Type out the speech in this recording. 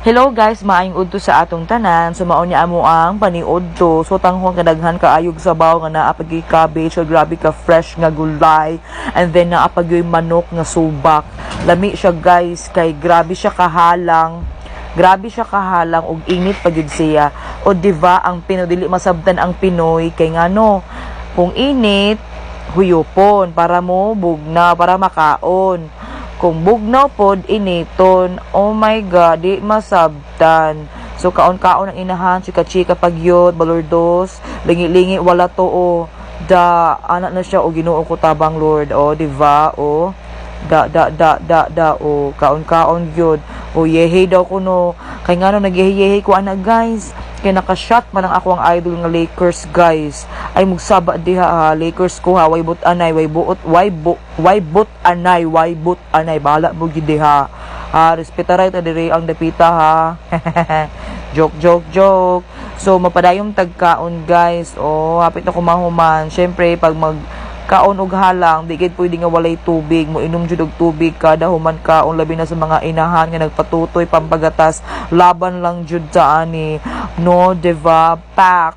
Hello guys, maayong udto sa atong tanan. So mao niya amo ang paniudto. So tanghong kadaghan kaayog sabaw nga naapag cabbage, so grabe ka fresh nga gulay. And then naapag manok nga subak. Lami siya guys, kay grabe siya kahalang. Grabe siya kahalang og init pa gyud siya. O diva ang Pinoy dili masabtan ang Pinoy kay ngano, kung init huyopon para mo bugna para makaon. Kung bugnaw pod initon, oh my god, di masabtan. So kaon-kaon ang inahan, chika-chika pagyod, balordos, lingi-lingi wala to o. Da anak na siya o Ginoo ko tabang Lord, o diva o. Da o kaon-kaon gyud. O yehe daw ko no. Kay ngano nagyehe ko ana guys. Kay naka-shot man ang ako ang idol nga Lakers guys. Ay mugsaba diha ha, Lakers ko ha, way but anay, way but anay, bala mo gid diha. Ha, respetaray ta diri ang dapita ha. Joke. So mapadayong tagkaon guys. O hapit na kumahuman. Syempre pag kaon og halang, di gid pwede nga walay tubig, mo inom jud og tubig kada human kaon, labi na sa mga inahan nga nagpatutoy pampagatas, laban lang jud sa ani, no diva, pack